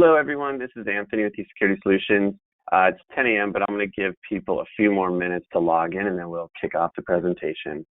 Hello, everyone. This is Anthony with eSecurity Solutions. It's 10 a.m., but I'm going to give people a few more minutes to log in, and then we'll kick off the presentation.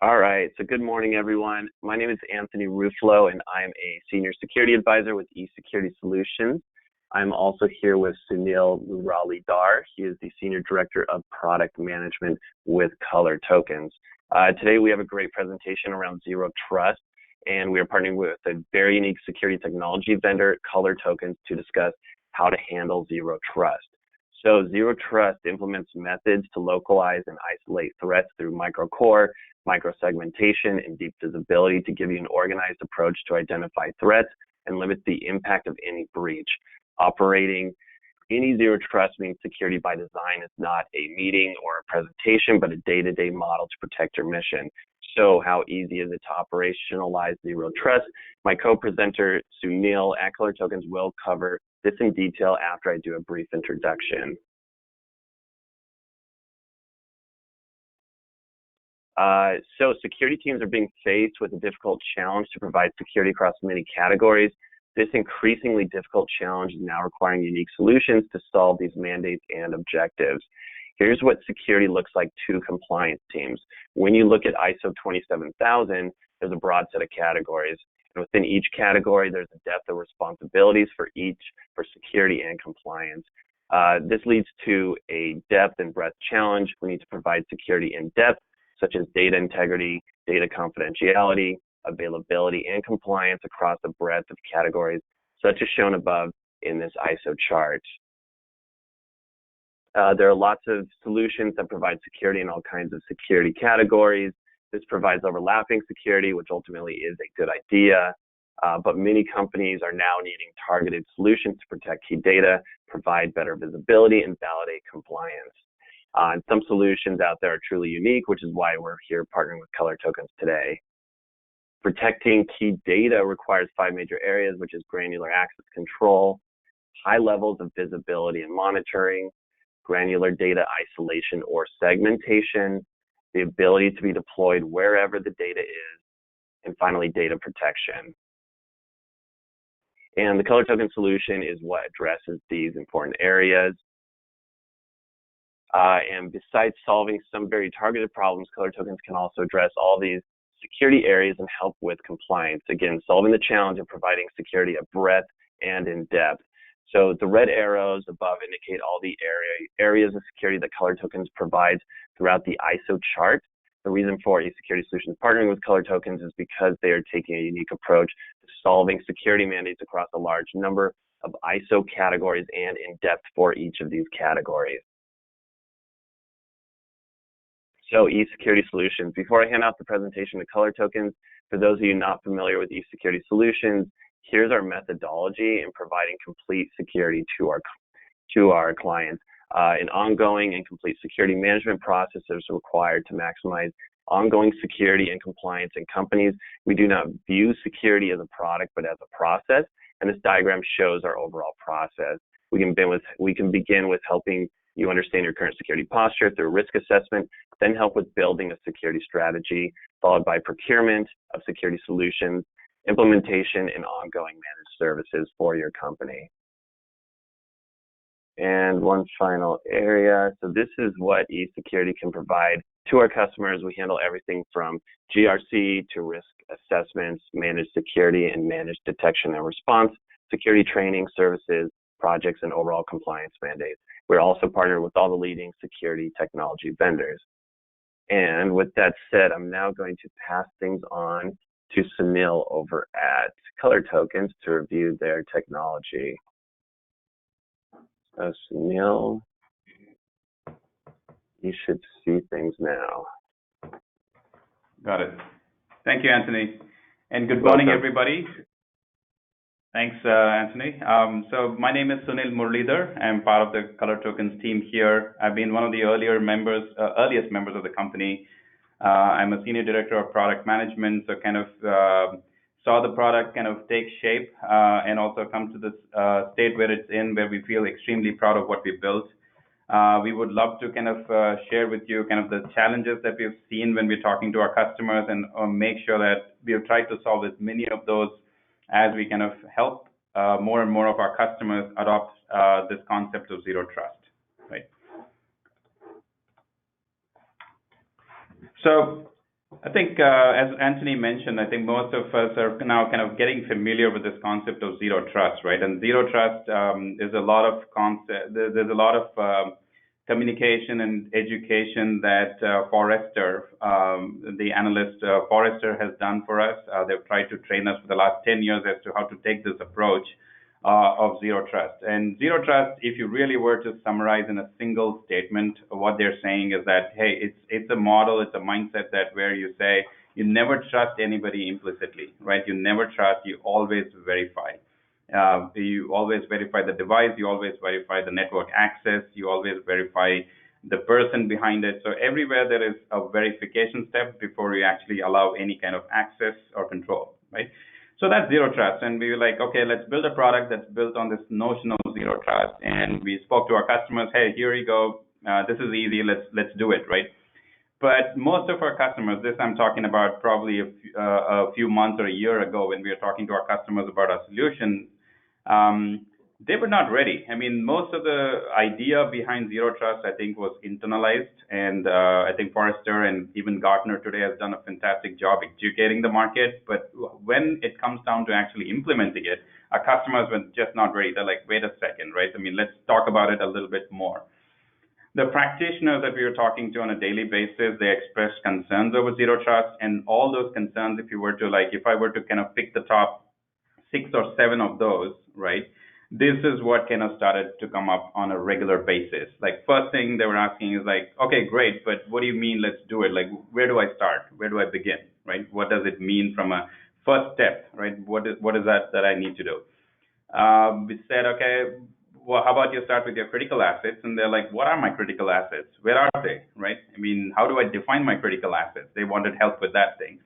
All right, so good morning, everyone. My name is Anthony Ruffalo, and I'm a Senior Security Advisor with eSecurity Solutions. I'm also here with Sunil Muralidhar. He is the Senior Director of Product Management with Color Tokens. Today, we have a great presentation around ZeroTrust, and we are partnering with a very unique security technology vendor, Color Tokens, to discuss how to handle ZeroTrust. So ZeroTrust implements methods to localize and isolate threats through microcore, microsegmentation, and deep visibility to give you an organized approach to identify threats and limit the impact of any breach. Operating any ZeroTrust means security by design is not a meeting or a presentation, but a day-to-day model to protect your mission. So how easy is it to operationalize ZeroTrust? My co-presenter, Sunil at Color Tokens, will cover this in detail after I do a brief introduction. So security teams are being faced with a difficult challenge to provide security across many categories. This increasingly difficult challenge is now requiring unique solutions to solve these mandates and objectives. Here's what security looks like to compliance teams. When you look at ISO 27000, there's a broad set of categories. And within each category, there's a depth of responsibilities for security and compliance. This leads to a depth and breadth challenge. We need to provide security in depth, such as data integrity, data confidentiality, availability, and compliance across a breadth of categories, such as shown above in this ISO chart. There are lots of solutions that provide security in all kinds of security categories. This provides overlapping security, which ultimately is a good idea, but many companies are now needing targeted solutions to protect key data, provide better visibility, and validate compliance. And some solutions out there are truly unique, which is why we're here partnering with Color Tokens today. Protecting key data requires 5 major areas, which is granular access control, high levels of visibility and monitoring, granular data isolation or segmentation, the ability to be deployed wherever the data is, and finally, data protection. And the Color Token solution is what addresses these important areas. And besides solving some very targeted problems, Color Tokens can also address all these security areas and help with compliance. Again, solving the challenge of providing security at breadth and in depth. So the red arrows above indicate all the areas of security that Color Tokens provides throughout the ISO chart. The reason for eSecurity Solutions partnering with Color Tokens is because they are taking a unique approach to solving security mandates across a large number of ISO categories and in depth for each of these categories. So eSecurity Solutions. Before I hand off the presentation to Color Tokens, for those of you not familiar with eSecurity Solutions, here's our methodology in providing complete security to our clients. An ongoing and complete security management process is required to maximize ongoing security and compliance in companies. We do not view security as a product, but as a process. And this diagram shows our overall process. We can begin with helping you understand your current security posture through risk assessment, then help with building a security strategy, followed by procurement of security solutions, implementation, and ongoing managed services for your company. And one final area. So this is what eSecurity can provide to our customers. We handle everything from GRC to risk assessments, managed security, and managed detection and response, security training, services, projects, and overall compliance mandates. We're also partnered with all the leading security technology vendors. And with that said, I'm now going to pass things on to Sunil over at Color Tokens to review their technology. So Sunil, you should see things now. Got it. Thank you, Anthony. And good morning, everybody. Thanks, Anthony. So my name is Sunil Muralidhar. I'm part of the Color Tokens team here. I've been one of the earliest members of the company. I'm a senior director of product management, so kind of saw the product kind of take shape and also come to this state where it's in, where we feel extremely proud of what we built. We would love to kind of share with you kind of the challenges that we've seen when we're talking to our customers and make sure that we have tried to solve as many of those as we kind of help more and more of our customers adopt this concept of zero trust, right? So I think, as Anthony mentioned, I think most of us are now kind of getting familiar with this concept of zero trust, right? And zero trust is a lot of there's a lot of communication and education that Forrester, the analyst Forrester, has done for us. They've tried to train us for the last 10 years as to how to take this approach of zero trust. And zero trust, if you really were to summarize in a single statement, what they're saying is that, hey, it's a model, it's a mindset that where you say you never trust anybody implicitly, right? You never trust, you always verify. You always verify the device, you always verify the network access, you always verify the person behind it. So everywhere there is a verification step before you actually allow any kind of access or control, right? So that's zero trust, and we were like, okay, let's build a product that's built on this notion of zero trust. And we spoke to our customers, hey, here you go, this is easy, let's do it, right? But most of our customers, this I'm talking about probably a few months or a year ago when we were talking to our customers about our solution, they were not ready. I mean, most of the idea behind zero trust, I think, was internalized, and I think Forrester and even Gartner today has done a fantastic job educating the market. But when it comes down to actually implementing it, our customers were just not ready. They're like, wait a second, right? I mean, let's talk about it a little bit more. The practitioners that we were talking to on a daily basis, they expressed concerns over zero trust, and all those concerns, if I were to kind of pick the top 6 or 7 of those, right? This is what kind of started to come up on a regular basis. Like, first thing they were asking is like, okay, great, but what do you mean let's do it? Like, where do I start? Where do I begin, right? What does it mean from a first step, right? What is that I need to do? We said, okay, well, how about you start with your critical assets? And they're like, what are my critical assets? Where are they, right? I mean, how do I define my critical assets? They wanted help with that thing.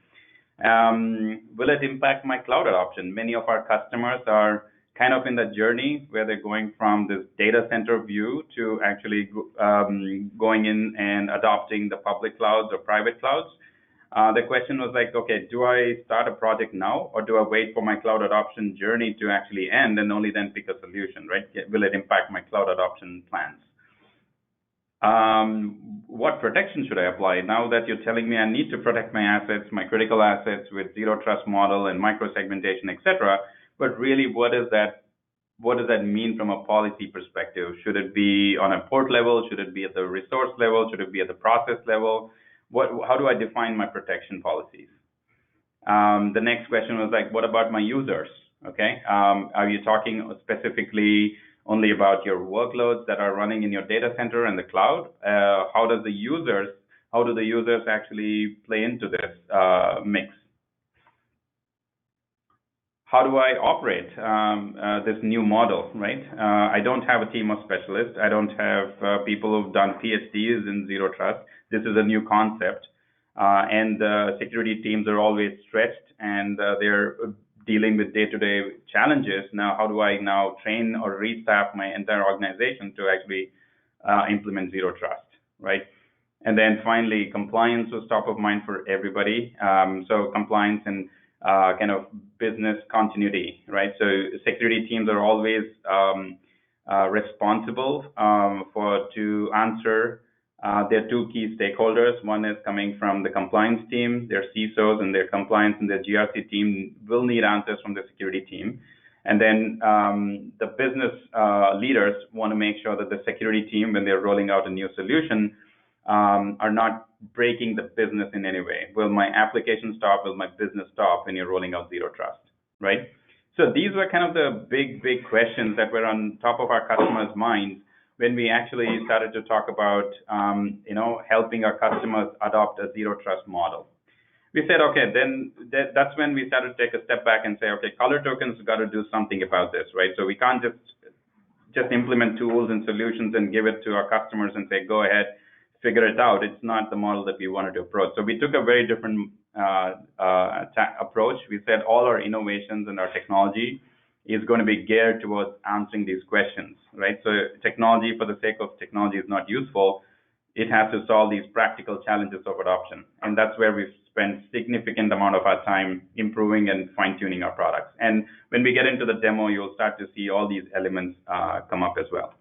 Will it impact my cloud adoption? Many of our customers are kind of in the journey where they're going from this data center view to actually going in and adopting the public clouds or private clouds. The question was like, okay, do I start a project now, or do I wait for my cloud adoption journey to actually end and only then pick a solution, right? Will it impact my cloud adoption plans? What protection should I apply? Now that you're telling me I need to protect my assets, my critical assets with zero trust model and micro-segmentation, etc., but really, what does that mean from a policy perspective? Should it be on a port level? Should it be at the resource level? Should it be at the process level? How do I define my protection policies? The next question was like, what about my users? Okay, are you talking specifically only about your workloads that are running in your data center and the cloud? How do the users actually play into this mix? How do I operate this new model, right? I don't have a team of specialists. I don't have people who've done PhDs in zero trust. This is a new concept. and the security teams are always stretched, and they're dealing with day-to-day challenges. Now, how do I now train or restaff my entire organization to actually implement Zero Trust, right? And then finally, compliance was top of mind for everybody. So compliance and kind of business continuity, right? So security teams are always responsible to answer their two key stakeholders. One is coming from the compliance team, their CISOs and their compliance and their GRC team will need answers from the security team. And then the business leaders want to make sure that the security team, when they're rolling out a new solution, are not breaking the business in any way. Will my application stop? Will my business stop when you're rolling out Zero Trust, right? So these were kind of the big questions that were on top of our customers' minds when we actually started to talk about, helping our customers adopt a Zero Trust model. We said, okay, then that's when we started to take a step back and say, okay, Color Tokens got to do something about this, right? So we can't just implement tools and solutions and give it to our customers and say, go ahead, figure it out. It's not the model that we wanted to approach. So we took a very different approach. We said all our innovations and our technology is going to be geared towards answering these questions, right? So technology for the sake of technology is not useful. It has to solve these practical challenges of adoption. And that's where we've spent significant amount of our time improving and fine-tuning our products. And when we get into the demo, you'll start to see all these elements come up as well.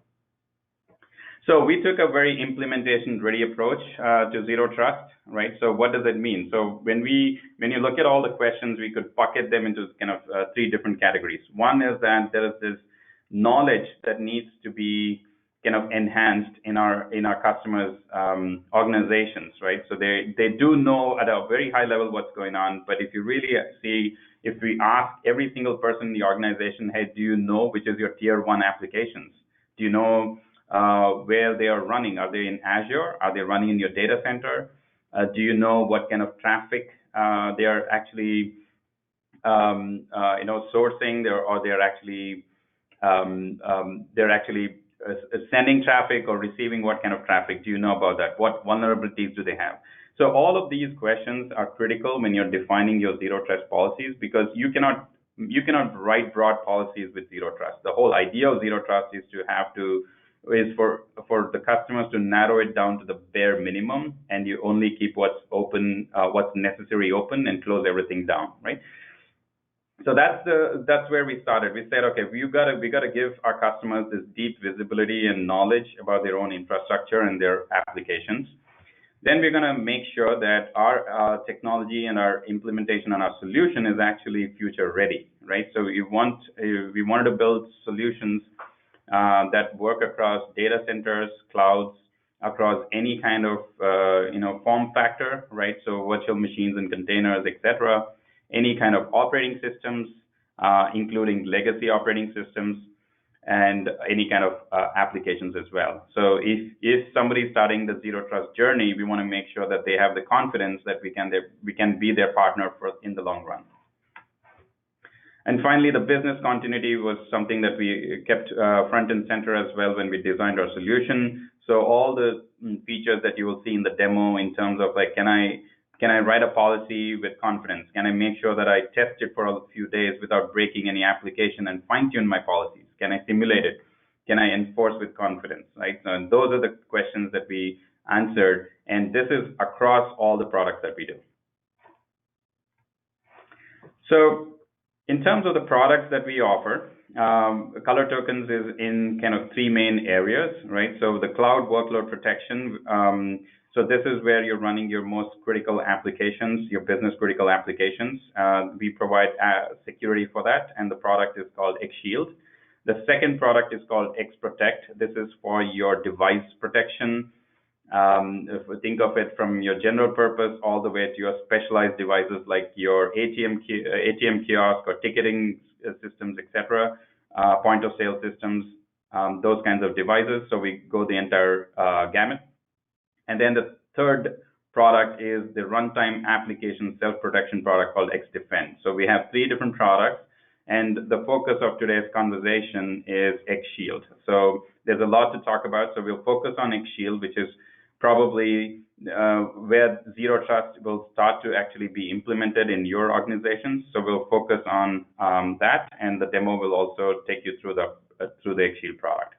So we took a very implementation-ready approach to Zero Trust, right? So what does it mean? So when you look at all the questions, we could bucket them into kind of three different categories. One is that there is this knowledge that needs to be kind of enhanced in our customers' organizations, right? So they do know at a very high level what's going on, but if you really see, if we ask every single person in the organization, hey, do you know which is your tier 1 applications? Do you know where they are running? Are they in Azure? Are they running in your data center? Do you know what kind of traffic they are actually sourcing, or they're actually sending traffic or receiving what kind of traffic? Do you know about that? What vulnerabilities do they have? So all of these questions are critical when you're defining your Zero Trust policies, because you cannot write broad policies with Zero Trust. The whole idea of Zero Trust is for the customers to narrow it down to the bare minimum, and you only keep what's open, what's necessary open, and close everything down, right? So that's where we started. We said, okay, we got to give our customers this deep visibility and knowledge about their own infrastructure and their applications. Then we're going to make sure that our technology and our implementation and our solution is actually future ready, right? So we wanted to build solutions that work across data centers, clouds, across any kind of form factor, right? So virtual machines and containers, etc. Any kind of operating systems, including legacy operating systems, and any kind of applications as well. So if somebody's starting the Zero Trust journey, we want to make sure that they have the confidence that we can be their partner in the long run. And finally, the business continuity was something that we kept front and center as well when we designed our solution. So all the features that you will see in the demo in terms of like, can I write a policy with confidence? Can I make sure that I test it for a few days without breaking any application and fine-tune my policies? Can I simulate it? Can I enforce with confidence, right? And those are the questions that we answered, and this is across all the products that we do. So in terms of the products that we offer, Color Tokens is in kind of three main areas, right? So the cloud workload protection. So this is where you're running your most critical applications, your business critical applications. We provide security for that, and the product is called X Shield. The second product is called X Protect. This is for your device protection. If we think of it from your general purpose all the way to your specialized devices like your ATM kiosk or ticketing systems, etc., point of sale systems, those kinds of devices. So we go the entire gamut. And then the third product is the runtime application self-protection product called X Defend. So we have three different products, and the focus of today's conversation is X Shield. So there's a lot to talk about. So we'll focus on X Shield, which is probably where Zero Trust will start to actually be implemented in your organization. So we'll focus on that, and the demo will also take you through the X Shield product.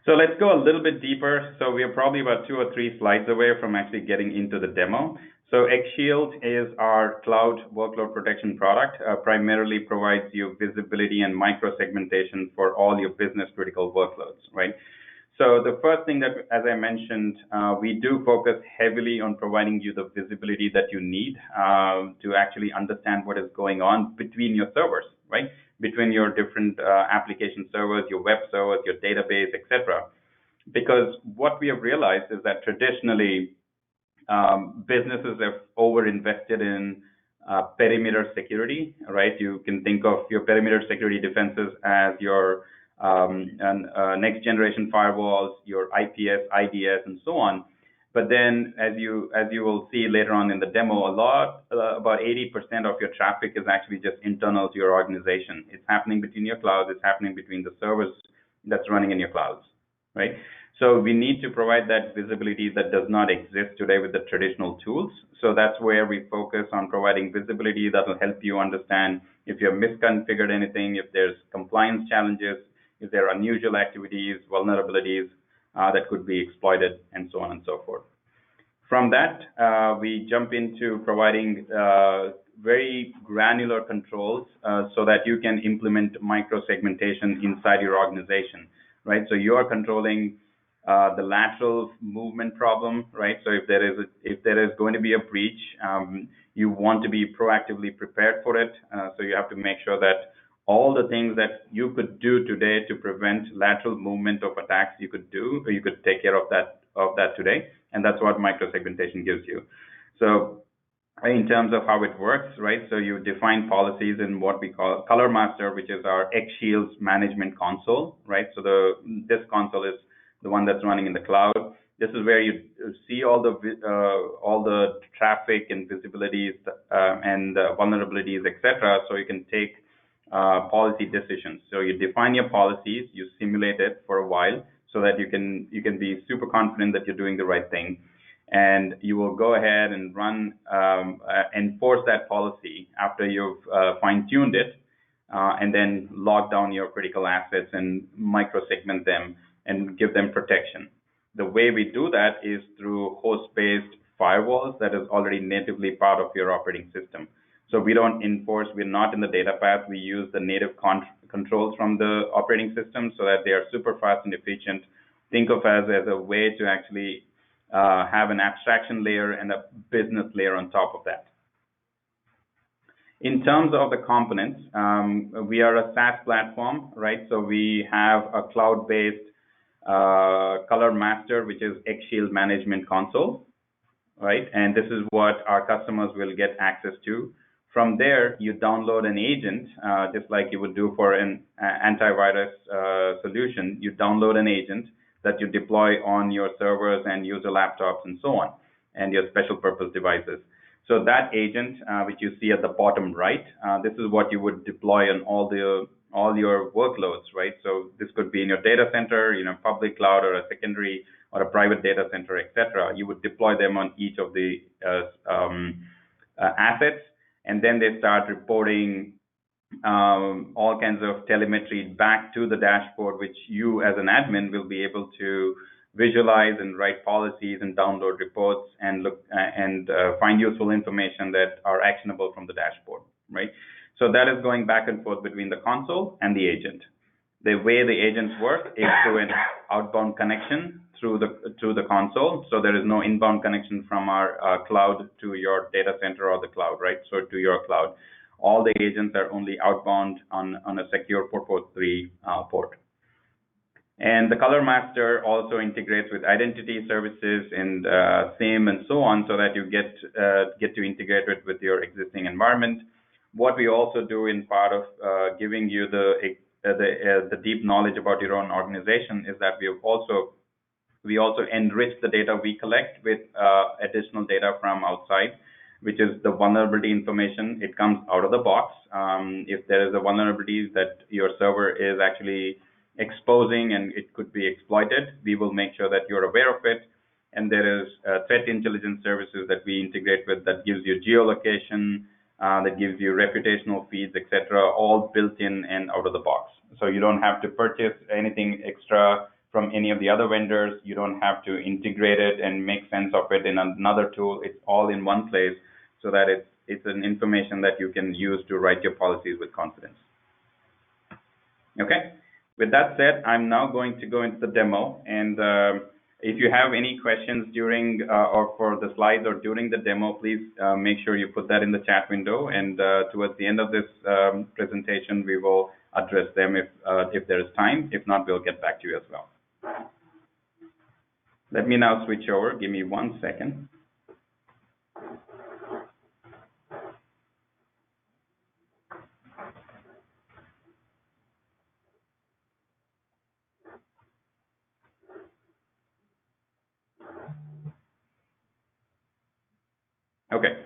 So let's go a little bit deeper. So we are probably about 2 or 3 slides away from actually getting into the demo. So X Shield is our cloud workload protection product, primarily provides you visibility and micro-segmentation for all your business critical workloads, right? So the first thing that, as I mentioned, we do focus heavily on providing you the visibility that you need to actually understand what is going on between your servers, right? Between your different application servers, your web servers, your database, etc. Because what we have realized is that traditionally businesses have over-invested in perimeter security, right? You can think of your perimeter security defenses as your next generation firewalls, your IPS, IDS, and so on. But then, as you will see later on in the demo, about 80% of your traffic is actually just internal to your organization. It's happening between your clouds. It's happening between the servers that's running in your clouds, right? So we need to provide that visibility that does not exist today with the traditional tools. So that's where we focus on providing visibility that will help you understand if you have misconfigured anything, if there's compliance challenges, if there are unusual activities, vulnerabilities that could be exploited, and so on and so forth. From that, we jump into providing very granular controls so that you can implement micro-segmentation inside your organization, right? So you are controlling the lateral movement problem, right? So if there is going to be a breach, you want to be proactively prepared for it. So you have to make sure that all the things that you could do today to prevent lateral movement of attacks you could do, or you could take care of that today, and that's what micro-segmentation gives you. So in terms of how it works, right? So you define policies in what we call Color Master, which is our X Shields management console, right? So this console is the one that's running in the cloud. This is where you see all the traffic and visibilities and vulnerabilities, etc. So you can take policy decisions. So you define your policies, you simulate it for a while so that you can be super confident that you're doing the right thing. And you will go ahead and enforce that policy after you've fine-tuned it, and then lock down your critical assets and micro-segment them and give them protection. The way we do that is through host-based firewalls that is already natively part of your operating system. So we don't enforce, we're not in the data path, we use the native controls from the operating system so that they are super fast and efficient. Think of as a way to actually have an abstraction layer and a business layer on top of that. In terms of the components, we are a SaaS platform, right? So we have a cloud-based Color Master, which is X Shield Management Console, right? And this is what our customers will get access to. From there, you download an agent, just like you would do for an antivirus solution. You download an agent that you deploy on your servers and user laptops and so on, and your special purpose devices. So that agent, which you see at the bottom right, this is what you would deploy on all your workloads, right? So this could be in your data center, public cloud, or a secondary or a private data center, etc. You would deploy them on each of the assets. And then they start reporting all kinds of telemetry back to the dashboard, which you as an admin will be able to visualize and write policies and download reports and look and find useful information that are actionable from the dashboard, right? So that is going back and forth between the console and the agent. The way the agents work is through an outbound connection through the console. So there is no inbound connection from our cloud to your data center or the cloud, right? So to your cloud. All the agents are only outbound on a secure 443 port. And the Color Master also integrates with identity services and SIEM and so on, so that you get to integrate it with your existing environment. What we also do in part of giving you the deep knowledge about your own organization is that we also enrich the data we collect with additional data from outside, which is the vulnerability information. It comes out of the box. If there is a vulnerability that your server is actually exposing and it could be exploited, we will make sure that you're aware of it. and there is threat intelligence services that we integrate with that gives you geolocation, that gives you reputational feeds, etc., all built in and out of the box. So you don't have to purchase anything extra from any of the other vendors. You don't have to integrate it and make sense of it in another tool. It's all in one place so that it's an information that you can use to write your policies with confidence. Okay. With that said, I'm now going to go into the demo, and if you have any questions during or for the slides or during the demo, please make sure you put that in the chat window, and towards the end of this presentation, we will address them if there is time. If not, we'll get back to you as well. Let me now switch over. Give me 1 second. Okay,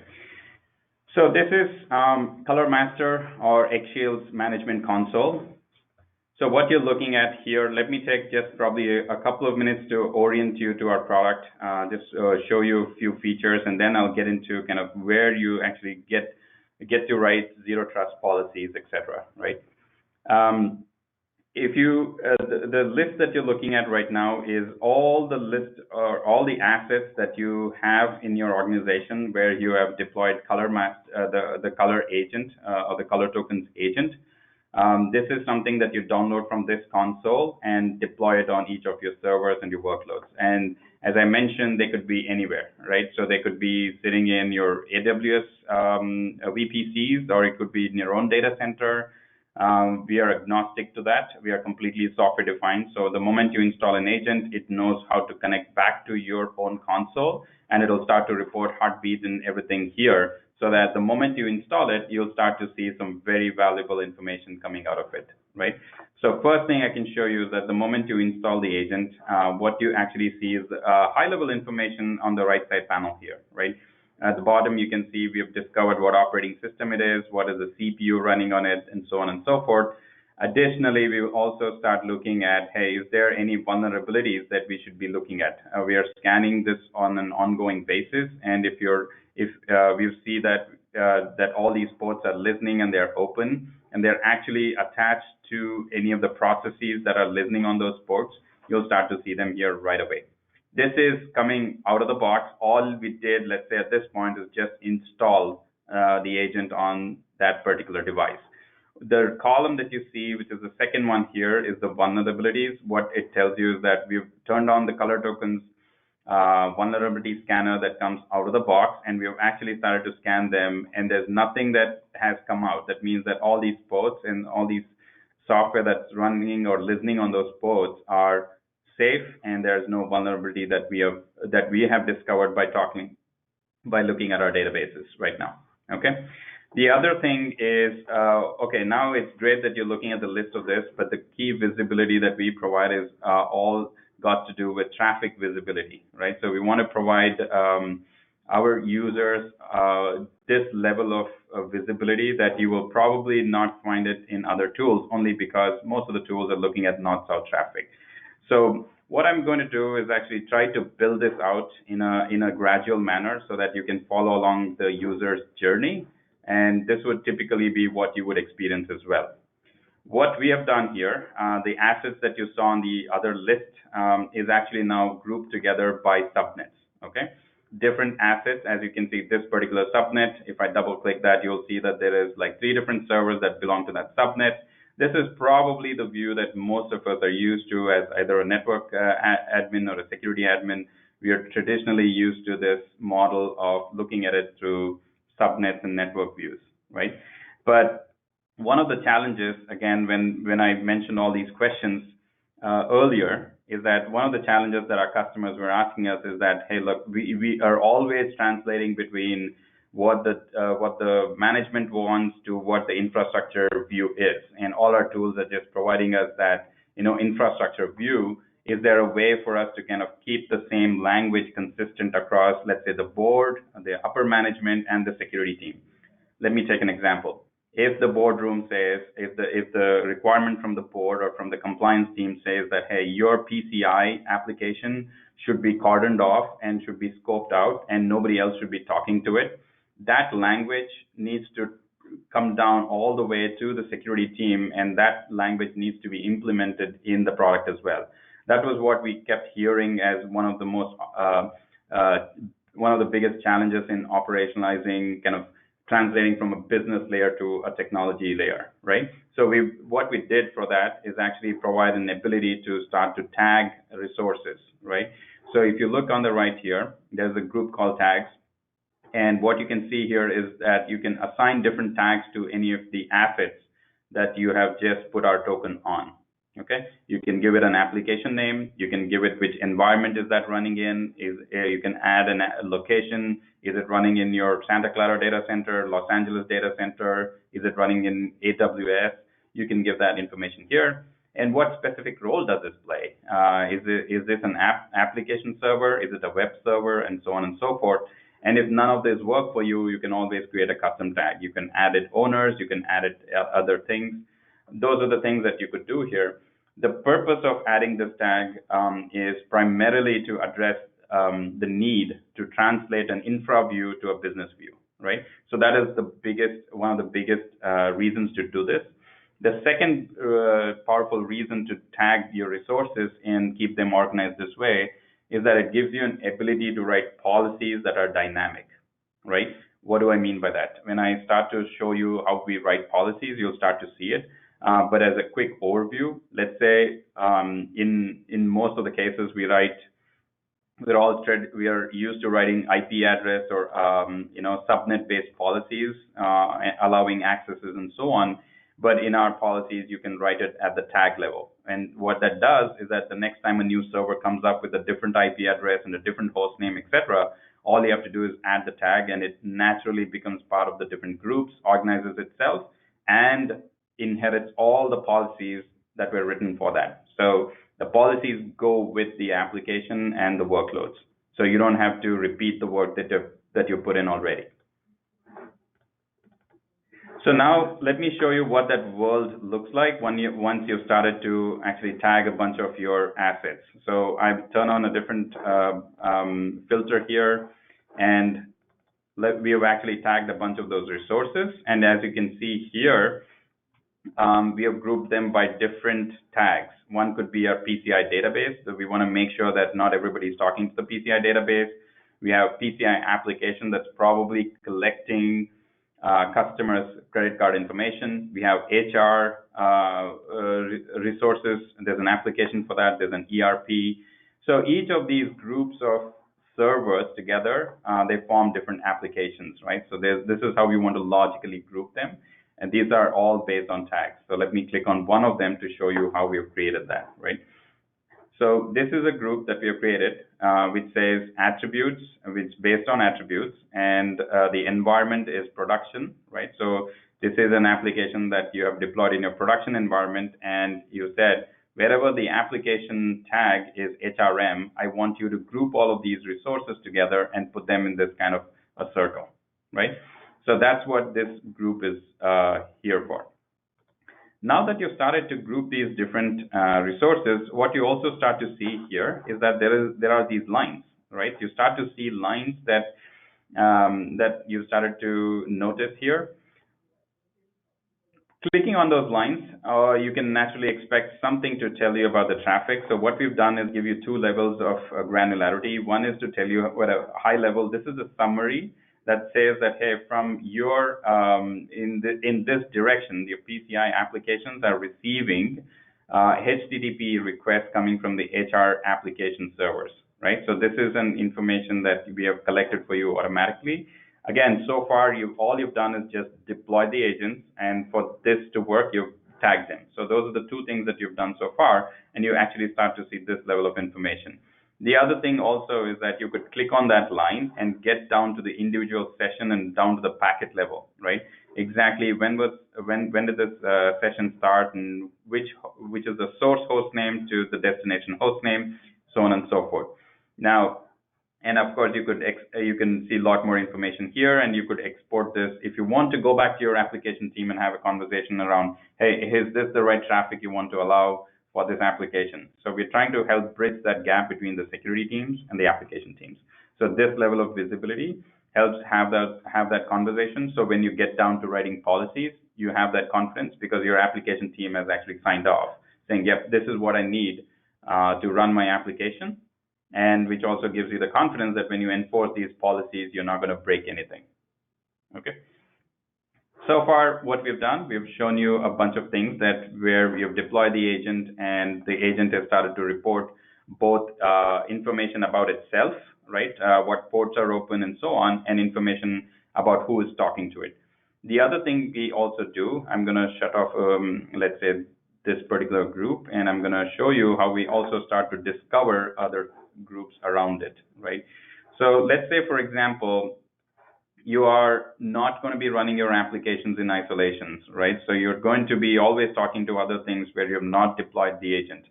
so this is Color Master or Xshield's Management Console. So what you're looking at here, let me take just probably a couple of minutes to orient you to our product, just show you a few features, and then I'll get into kind of where you actually get to write zero trust policies, etc. Right? If you the list that you're looking at right now is all the list or all the assets that you have in your organization where you have deployed the color agent or the color tokens agent. This is something that you download from this console and deploy it on each of your servers and your workloads. And as I mentioned, they could be anywhere, right? So they could be sitting in your AWS VPCs, or it could be in your own data center. We are agnostic to that. We are completely software defined. So the moment you install an agent, it knows how to connect back to your own console, and it'll start to report heartbeats and everything here, so that the moment you install it, you'll start to see some very valuable information coming out of it, right? So first thing I can show you is that the moment you install the agent, what you actually see is high-level information on the right side panel here, right? At the bottom, you can see we have discovered what operating system it is, what is the CPU running on it, and so on and so forth. Additionally, we will also start looking at, hey, is there any vulnerabilities that we should be looking at? We are scanning this on an ongoing basis, and if we see that all these ports are listening and they're open and they're actually attached to any of the processes that are listening on those ports, you'll start to see them here right away. This is coming out of the box. All we did, let's say at this point, is just install the agent on that particular device. The column that you see, which is the second one here, is the vulnerabilities. What it tells you is that we've turned on the color tokens vulnerability scanner that comes out of the box, and we've actually started to scan them, and there's nothing that has come out. That means that all these ports and all these software that's running or listening on those ports are safe, and there's no vulnerability that we have discovered by looking at our databases right now. Okay. The other thing is, okay, now it's great that you're looking at the list of this, but the key visibility that we provide is all got to do with traffic visibility, right? So we want to provide our users this level of visibility that you will probably not find it in other tools, only because most of the tools are looking at north-south traffic. So what I'm going to do is actually try to build this out in a gradual manner so that you can follow along the user's journey. And this would typically be what you would experience as well. What we have done here, the assets that you saw on the other list is actually now grouped together by subnets, okay? Different assets, as you can see, this particular subnet, if I double click that, you'll see that there is like 3 different servers that belong to that subnet. This is probably the view that most of us are used to as either a network admin or a security admin. We are traditionally used to this model of looking at it through subnets and network views, right? But one of the challenges, again, when I mentioned all these questions earlier, is that one of the challenges that our customers were asking us is that, hey, look, we are always translating between what the management wants to what the infrastructure view is, and all our tools are just providing us that infrastructure view. Is there a way for us to kind of keep the same language consistent across, let's say, the board, the upper management, and the security team? Let me take an example. If the boardroom says, if the requirement from the board or from the compliance team says that, hey, your PCI application should be cordoned off and should be scoped out, and nobody else should be talking to it. That language needs to come down all the way to the security team, and that language needs to be implemented in the product as well. That was what we kept hearing as one of the most one of the biggest challenges in operationalizing, kind of translating from a business layer to a technology layer, right? So what we did for that is actually provide an ability to start to tag resources, right? So if you look on the right here, there's a group called tags. And what you can see here is that you can assign different tags to any of the assets that you have just put our token on. Okay, you can give it an application name. You can give it which environment is that running in. You can add a location. Is it running in your Santa Clara data center, Los Angeles data center? Is it running in AWS? You can give that information here. And what specific role does this play? Is this an application server? Is it a web server? And so on and so forth. And if none of this work for you, you can always create a custom tag. You can add it owners. You can add it other things. Those are the things that you could do here. The purpose of adding this tag is primarily to address the need to translate an infra view to a business view, right? So that is one of the biggest reasons to do this. The second powerful reason to tag your resources and keep them organized this way is that it gives you an ability to write policies that are dynamic, right? What do I mean by that? When I start to show you how we write policies, you'll start to see it. But as a quick overview, let's say in most of the cases we are used to writing IP address or subnet-based policies, allowing accesses and so on. But in our policies, you can write it at the tag level. And what that does is that the next time a new server comes up with a different IP address and a different host name, etc., all you have to do is add the tag, and it naturally becomes part of the different groups, organizes itself, and inherits all the policies that were written for that. So the policies go with the application and the workloads. So you don't have to repeat the work that you put in already. So now let me show you what that world looks like once you've started to actually tag a bunch of your assets. So I've turned on a different filter here, and we have actually tagged a bunch of those resources. And as you can see here, we have grouped them by different tags. One could be our PCI database. So we want to make sure that not everybody is talking to the PCI database. We have PCI application that's probably collecting customers' credit card information. We have HR resources. There's an application for that. There's an ERP. So each of these groups of servers together, they form different applications, right? So this is how we want to logically group them. And these are all based on tags. So let me click on one of them to show you how we've created that, right? So this is a group that we have created, which says attributes, which is based on attributes, and the environment is production, right? So this is an application that you have deployed in your production environment, and you said, wherever the application tag is HRM, I want you to group all of these resources together and put them in this kind of a circle, right? So that's what this group is here for. Now that you've started to group these different resources, what you also start to see here is that there are these lines, right? You start to see lines that you started to notice here. Clicking on those lines, you can naturally expect something to tell you about the traffic. So what we've done is give you two levels of granularity. One is to tell you at a high level, this is a summary that says that, hey, from your, in this direction, your PCI applications are receiving HTTP requests coming from the HR application servers, right? So this is an information that we have collected for you automatically. Again, so far, all you've done is just deploy the agents, and for this to work, you've tagged them. So those are the two things that you've done so far, and you actually start to see this level of information. The other thing also is that you could click on that line and get down to the individual session and down to the packet level, right? Exactly when did this session start, and which is the source host name to the destination host name, so on and so forth. Now, and of course, you can see a lot more information here, and you could export this. If you want to go back to your application team and have a conversation around, hey, is this the right traffic you want to allow for this application. So we're trying to help bridge that gap between the security teams and the application teams. So this level of visibility helps have that conversation. So when you get down to writing policies, you have that confidence because your application team has actually signed off saying, yep, this is what I need to run my application. And which also gives you the confidence that when you enforce these policies, you're not going to break anything. Okay. So far, what we've done, we've shown you a bunch of things that where we have deployed the agent, and the agent has started to report both information about itself, right? What ports are open and so on, and information about who is talking to it. The other thing we also do, I'm going to shut off, let's say, this particular group, and I'm going to show you how we also start to discover other groups around it, right? So let's say, for example, you are not going to be running your applications in isolations, right? So you're going to be always talking to other things where you have not deployed the agent.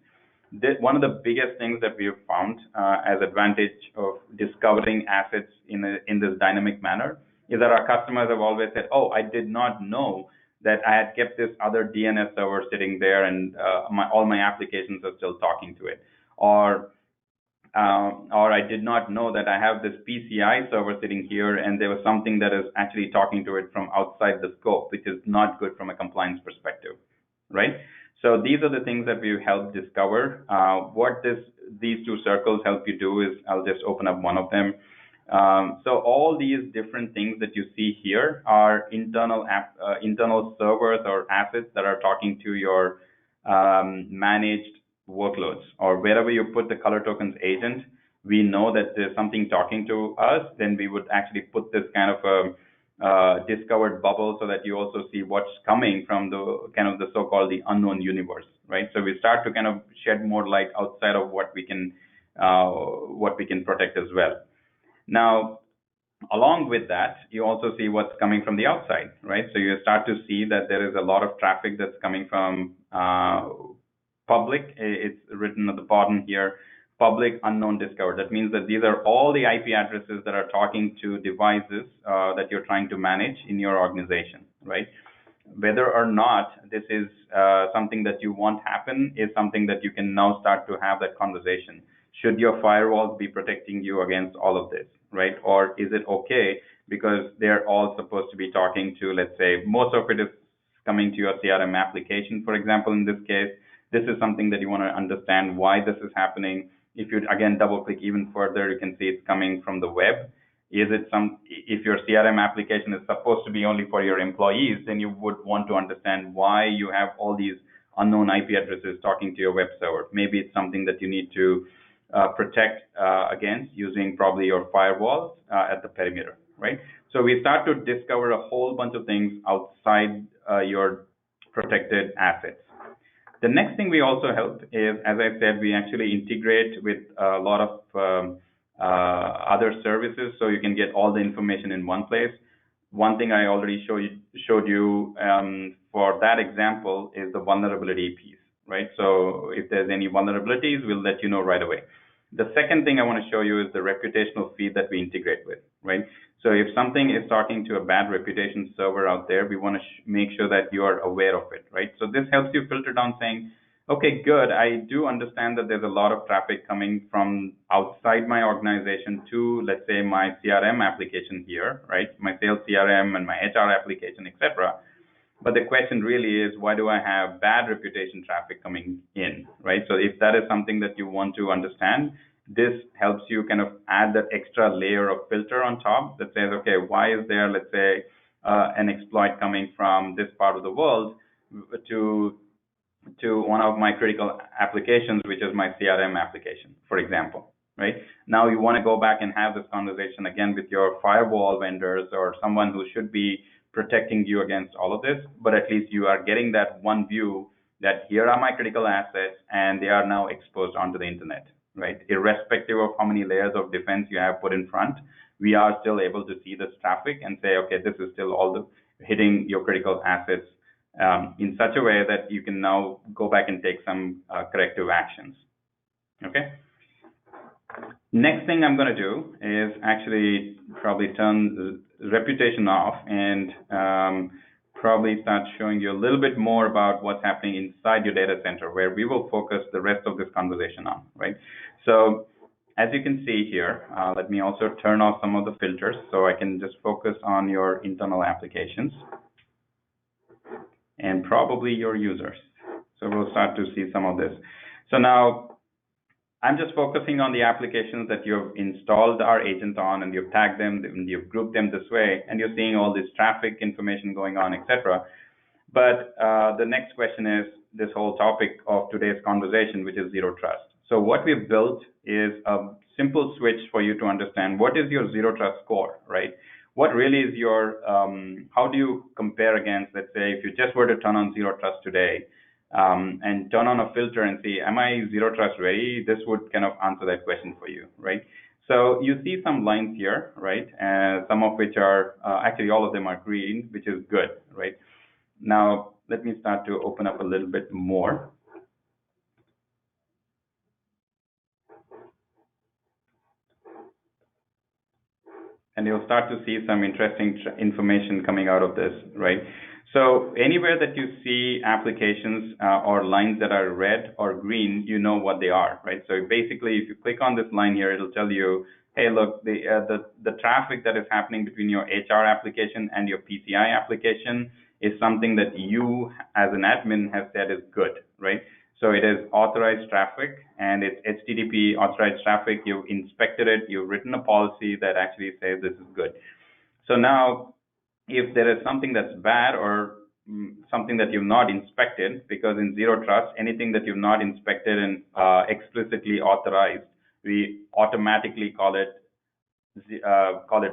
One of the biggest things that we have found as advantage of discovering assets in this dynamic manner is that our customers have always said, oh, I did not know that I had kept this other DNS server sitting there and all my applications are still talking to it. Or I did not know that I have this PCI server sitting here and there was something that is actually talking to it from outside the scope, which is not good from a compliance perspective, right? So these are the things that we've helped discover. What these two circles help you do is, I'll just open up one of them. So all these different things that you see here are internal servers or assets that are talking to your managed workloads, or wherever you put the color tokens agent, we know that there's something talking to us, then we would actually put this kind of a discovered bubble so that you also see what's coming from the kind of the so-called the unknown universe, right? So we start to kind of shed more light outside of what we can protect as well. Now, along with that, you also see what's coming from the outside, right? So you start to see that there is a lot of traffic that's coming from public. It's written at the bottom here, public unknown discovered. That means that these are all the IP addresses that are talking to devices that you're trying to manage in your organization, right? Whether or not this is something that you want happen is something that you can now start to have that conversation. Should your firewalls be protecting you against all of this, right? Or is it okay because they're all supposed to be talking to, let's say, most of it is coming to your CRM application, for example, in this case. This is something that you want to understand why this is happening. If you, again, double click even further, you can see it's coming from the web. If your CRM application is supposed to be only for your employees, then you would want to understand why you have all these unknown IP addresses talking to your web server. Maybe it's something that you need to protect against using probably your firewalls at the perimeter, right? So we start to discover a whole bunch of things outside your protected assets. The next thing we also help is, as I said, we actually integrate with a lot of other services, so you can get all the information in one place. One thing I already showed you for that example is the vulnerability piece, right? So if there's any vulnerabilities, we'll let you know right away. The second thing I want to show you is the reputational feed that we integrate with, right? So if something is talking to a bad reputation server out there, we want to make sure that you are aware of it, right? So this helps you filter down saying, okay, good, I do understand that there's a lot of traffic coming from outside my organization to, let's say, my CRM application here, right? My sales CRM and my HR application, etc. But the question really is, why do I have bad reputation traffic coming in, right? So if that is something that you want to understand, this helps you kind of add that extra layer of filter on top that says, okay, why is there, let's say, an exploit coming from this part of the world to one of my critical applications, which is my CRM application, for example, right? Now you want to go back and have this conversation again with your firewall vendors or someone who should be protecting you against all of this, but at least you are getting that one view that here are my critical assets and they are now exposed onto the internet, right? Irrespective of how many layers of defense you have put in front, we are still able to see this traffic and say, okay, this is still all the hitting your critical assets in such a way that you can now go back and take some corrective actions, okay? Next thing I'm going to do is actually probably turn the reputation off and probably start showing you a little bit more about what's happening inside your data center, where we will focus the rest of this conversation on, right? So as you can see here, let me also turn off some of the filters so I can just focus on your internal applications and probably your users. So we'll start to see some of this. So now I'm just focusing on the applications that you've installed our agent on, and you've tagged them, and you've grouped them this way, and you're seeing all this traffic information going on, etc. But the next question is this whole topic of today's conversation, which is zero trust. So what we've built is a simple switch for you to understand what is your zero trust score, right? What really is your, how do you compare against, let's say, if you just were to turn on zero trust today, and turn on a filter and see, am I zero trust ready? This would kind of answer that question for you, right? So you see some lines here, right? Some of which are, actually all of them are green, which is good, right? Now, let me start to open up a little bit more. And you'll start to see some interesting information coming out of this, right? So anywhere that you see applications or lines that are red or green, you know what they are, right? So basically, if you click on this line here, it'll tell you, hey, look, the traffic that is happening between your HR application and your PCI application is something that you, as an admin, have said is good, right? So it is authorized traffic, and it's HTTP authorized traffic. You've inspected it. You've written a policy that actually says this is good. So now, if there is something that's bad or something that you've not inspected, because in Zero Trust, anything that you've not inspected and explicitly authorized, we automatically call it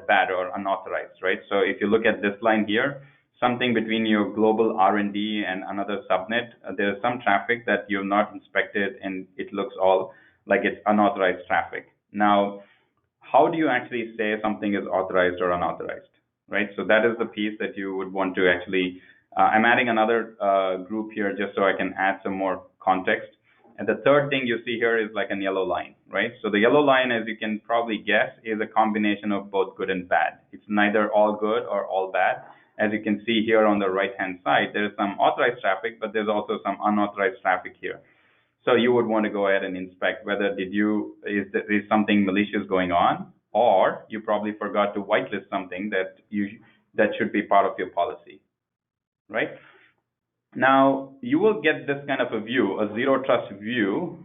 bad or unauthorized, right? So if you look at this line here, something between your global R&D and another subnet, there's some traffic that you've not inspected, and it looks all like it's unauthorized traffic. Now, how do you actually say something is authorized or unauthorized, right? So that is the piece that you would want to actually, I'm adding another group here just so I can add some more context. And the third thing you see here is like a yellow line, right? So the yellow line, as you can probably guess, is a combination of both good and bad. It's neither all good or all bad. As you can see here on the right-hand side, there's some authorized traffic, but there's also some unauthorized traffic here. So you would want to go ahead and inspect whether is something malicious going on, or you probably forgot to whitelist something that should be part of your policy, right? Now, you will get this kind of a view, a zero trust view,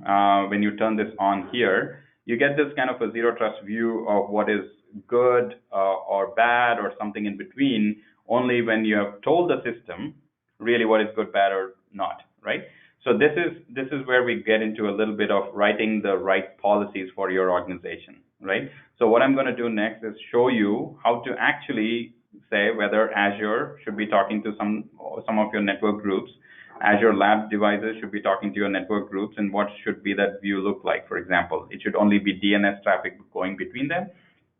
when you turn this on here. You get this kind of a zero trust view of what is good or bad or something in between, only when you have told the system really what is good, bad, or not, right? So this is where we get into a little bit of writing the right policies for your organization, right? So what I'm going to do next is show you how to actually say whether Azure should be talking to some of your network groups, Azure lab devices should be talking to your network groups, and what should be that view look like. For example, it should only be DNS traffic going between them.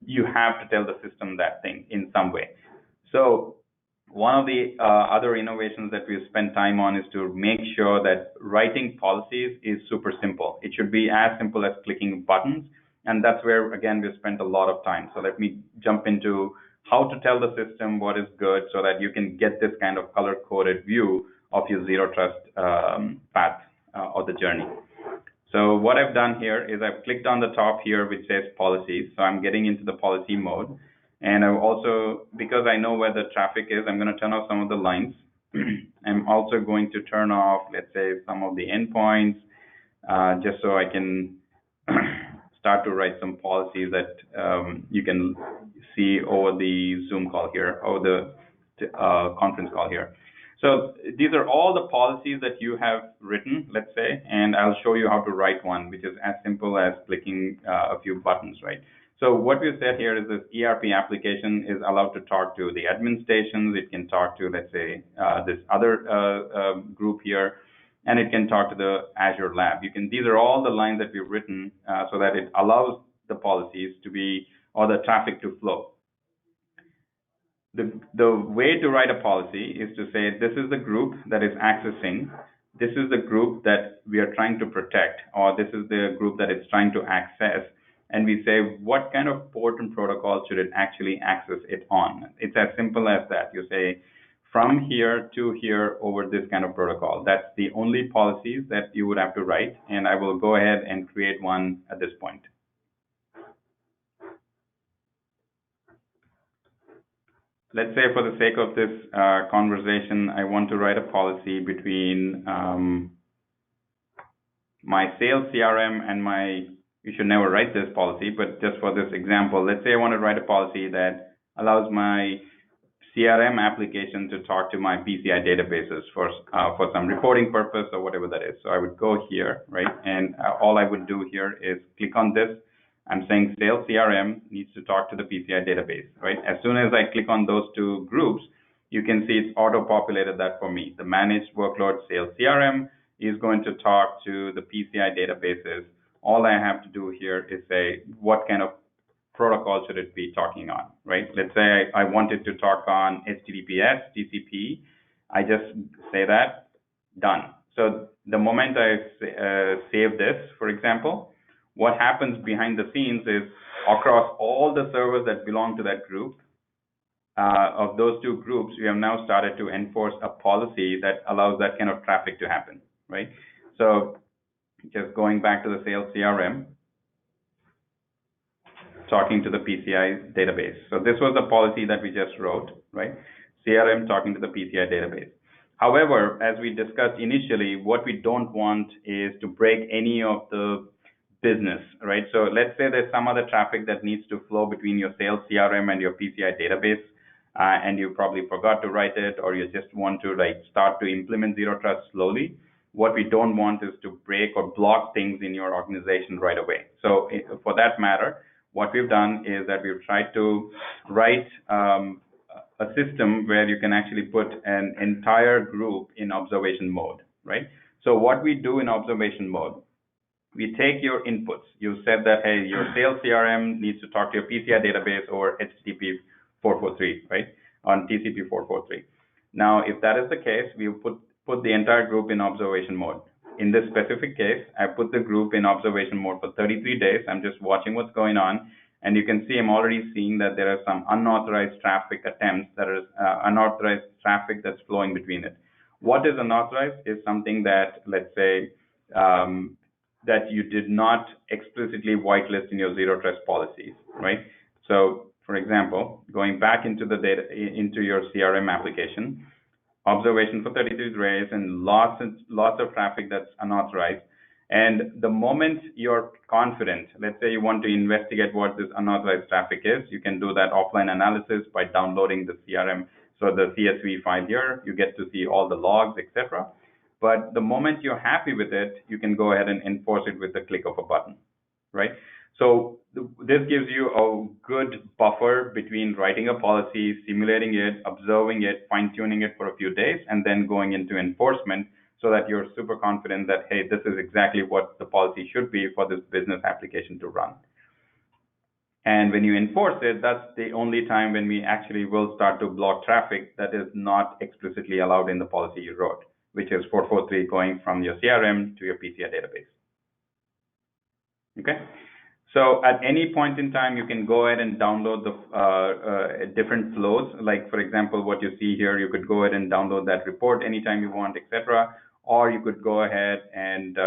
You have to tell the system that thing in some way. So one of the other innovations that we've spent time on is to make sure that writing policies is super simple. It should be as simple as clicking buttons, and that's where, again, we've spent a lot of time. So let me jump into how to tell the system what is good so that you can get this kind of color-coded view of your zero trust path or the journey. So what I've done here is I've clicked on the top here which says policies. So I'm getting into the policy mode. And I've also, because I know where the traffic is, I'm going to turn off some of the lines. I'm also going to turn off, let's say, some of the endpoints, just so I can start to write some policies that you can see over the Zoom call here, or the conference call here. So these are all the policies that you have written, let's say, and I'll show you how to write one, which is as simple as clicking a few buttons, right? So what we've said here is this ERP application is allowed to talk to the admin stations. It can talk to, let's say, this other group here, and it can talk to the Azure lab. These are all the lines that we've written so that it allows the policies to be, or the traffic to flow. The way to write a policy is to say, this is the group that is accessing, this is the group that we are trying to protect, or this is the group that it's trying to access, and we say, what kind of port and protocol should it actually access it on? It's as simple as that. You say, from here to here over this kind of protocol. That's the only policies that you would have to write, and I will go ahead and create one at this point. Let's say for the sake of this conversation, I want to write a policy between my sales CRM and you should never write this policy, but just for this example, let's say I want to write a policy that allows my CRM application to talk to my PCI databases for some reporting purpose or whatever that is. So I would go here, right? And all I would do here is click on this. I'm saying sales CRM needs to talk to the PCI database, right? As soon as I click on those two groups, you can see it's auto-populated that for me. The managed workload sales CRM is going to talk to the PCI databases. All I have to do here is say what kind of protocol should it be talking on, right? Let's say I wanted to talk on HTTPS, TCP. I just say that, done. So the moment I save this, for example, what happens behind the scenes is across all the servers that belong to that group, of those two groups, we have now started to enforce a policy that allows that kind of traffic to happen, right? So just going back to the sales CRM, talking to the PCI database. So this was the policy that we just wrote, right? CRM talking to the PCI database. However, as we discussed initially, what we don't want is to break any of the business, right? So let's say there's some other traffic that needs to flow between your sales CRM and your PCI database, and you probably forgot to write it, or you just want to start to implement ZeroTrust slowly. What we don't want is to break or block things in your organization right away. So for that matter, what we've done is that we've tried to write a system where you can actually put an entire group in observation mode, right? So what we do in observation mode, we take your inputs. You said that, hey, your sales CRM needs to talk to your PCI database over HTTP 443, right? On TCP 443. Now, if that is the case, we put the entire group in observation mode. In this specific case, I put the group in observation mode for 33 days. I'm just watching what's going on. And you can see I'm already seeing that there are some unauthorized traffic attempts, that is unauthorized traffic that's flowing between it. What is unauthorized is something that, let's say, that you did not explicitly whitelist in your ZeroTrust policies, right? So, for example, going back into the data, into your CRM application, observation for 33 days and lots of traffic that's unauthorized. And the moment you're confident, let's say you want to investigate what this unauthorized traffic is, you can do that offline analysis by downloading the CRM. So the CSV file here, you get to see all the logs, etc. But the moment you're happy with it, you can go ahead and enforce it with the click of a button, right? So this gives you a good buffer between writing a policy, simulating it, observing it, fine-tuning it for a few days, and then going into enforcement so that you're super confident that, hey, this is exactly what the policy should be for this business application to run. And when you enforce it, that's the only time when we actually will start to block traffic that is not explicitly allowed in the policy you wrote, which is 443 going from your CRM to your PCI database. Okay? So at any point in time, you can go ahead and download the different flows. Like, for example, what you see here, you could go ahead and download that report anytime you want, etc. Or you could go ahead and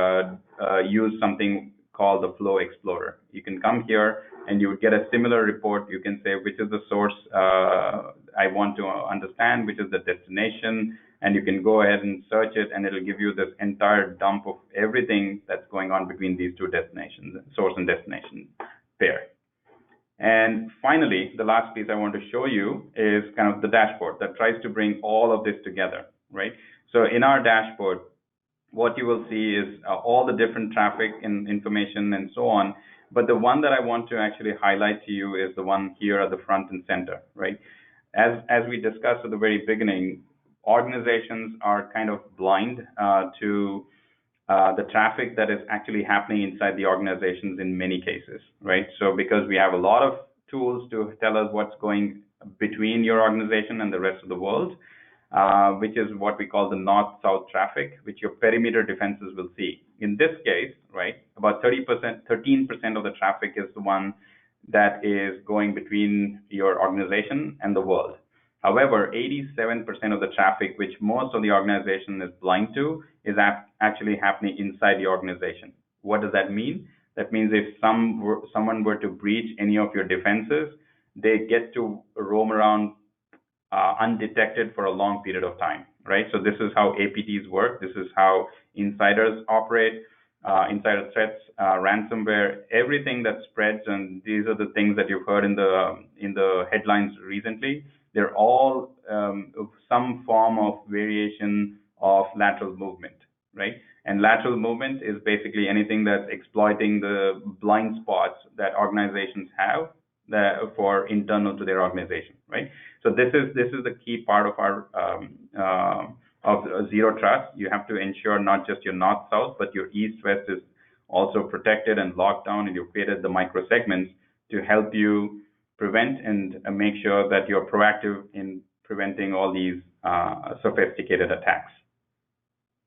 use something called the Flow Explorer. You can come here and you would get a similar report. You can say which is the source I want to understand, which is the destination, and you can go ahead and search it, and it'll give you this entire dump of everything that's going on between these two destinations, source and destination pair. And finally, the last piece I want to show you is kind of the dashboard that tries to bring all of this together, right? So in our dashboard, what you will see is all the different traffic and information and so on. But the one that I want to actually highlight to you is the one here at the front and center, right? As we discussed at the very beginning, organizations are kind of blind to the traffic that is actually happening inside the organizations in many cases, right? So because we have a lot of tools to tell us what's going between your organization and the rest of the world, which is what we call the north-south traffic, which your perimeter defenses will see. In this case, right, about 13% of the traffic is the one that is going between your organization and the world. However, 87% of the traffic, which most of the organization is blind to, is actually happening inside the organization. What does that mean? That means if someone were to breach any of your defenses, they get to roam around undetected for a long period of time, right? So this is how APTs work. This is how insiders operate, insider threats, ransomware, everything that spreads, and these are the things that you've heard in the headlines recently. They're all some form of variation of lateral movement, right? And lateral movement is basically anything that's exploiting the blind spots that organizations have for internal to their organization, right? So this is the key part of our of zero trust. You have to ensure not just your north south, but your east west is also protected and locked down, and you've created the micro segments to help you prevent and make sure that you're proactive in preventing all these sophisticated attacks.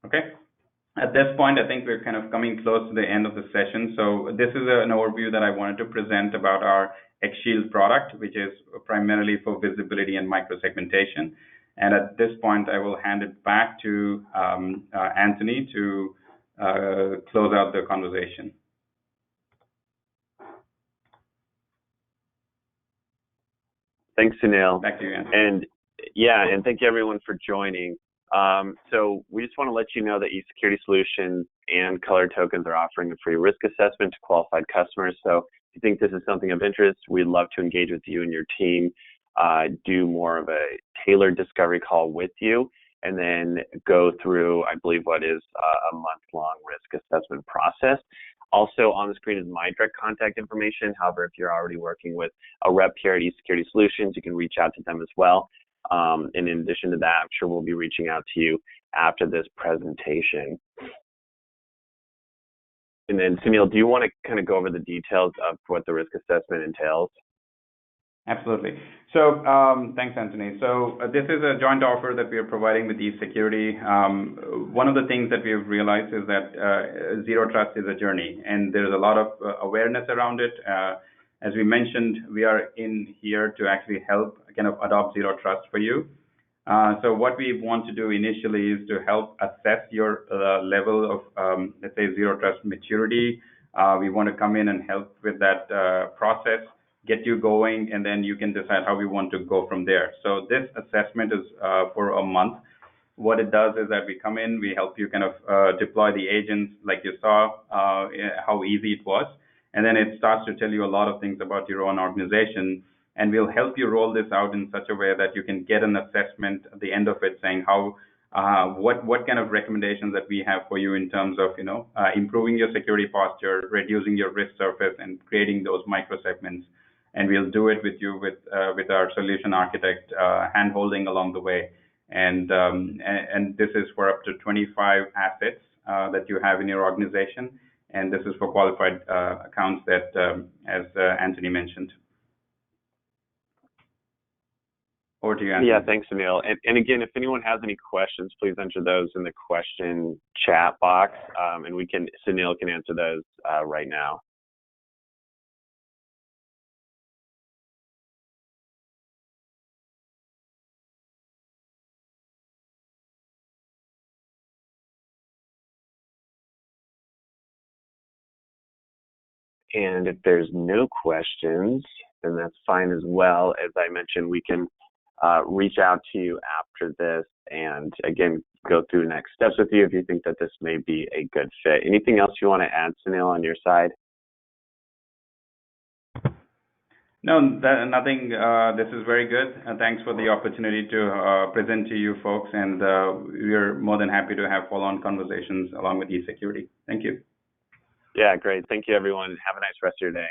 Okay. At this point, I think we're kind of coming close to the end of the session. So this is an overview that I wanted to present about our X-Shield product, which is primarily for visibility and microsegmentation. And at this point, I will hand it back to Anthony to close out the conversation. Thanks, Sunil. Back to you, Anthony. And yeah, and thank you everyone for joining. So we just want to let you know that eSecurity Solutions and Color Tokens are offering a free risk assessment to qualified customers. So if you think this is something of interest, we'd love to engage with you and your team, do more of a tailored discovery call with you, and then go through, I believe, what is a month-long risk assessment process. Also on the screen is my direct contact information. However, if you're already working with a rep here at eSecurity Solutions, you can reach out to them as well. And in addition to that, I'm sure we'll be reaching out to you after this presentation. And then, Sunil, do you want to kind of go over the details of what the risk assessment entails? Absolutely. So thanks, Anthony. So this is a joint offer that we are providing with eSecurity. One of the things that we have realized is that Zero Trust is a journey, and there's a lot of awareness around it. As we mentioned, we are in here to actually help kind of adopt Zero Trust for you. So what we want to do initially is to help assess your level of, let's say, Zero Trust maturity. We want to come in and help with that process, get you going, and then you can decide how we want to go from there. So this assessment is for a month. What it does is that we come in, we help you kind of deploy the agents like you saw, how easy it was. And then it starts to tell you a lot of things about your own organization. And we'll help you roll this out in such a way that you can get an assessment at the end of it saying how, what kind of recommendations that we have for you in terms of, improving your security posture, reducing your risk surface, and creating those microsegments. And we'll do it with you with our solution architect hand-holding along the way. And this is for up to 25 assets that you have in your organization. And this is for qualified accounts that, as Anthony mentioned. Over to you, Anthony. Yeah, thanks, Sunil. And again, if anyone has any questions, please enter those in the question chat box, and Sunil can answer those right now. And if there's no questions, then that's fine as well. As I mentioned, we can reach out to you after this and, again, go through next steps with you if you think that this may be a good fit. Anything else you want to add, Sunil, on your side? No, nothing. This is very good. Thanks for the opportunity to present to you folks, and we're more than happy to have follow-on conversations along with eSecurity. Thank you. Yeah, great. Thank you, everyone. Have a nice rest of your day.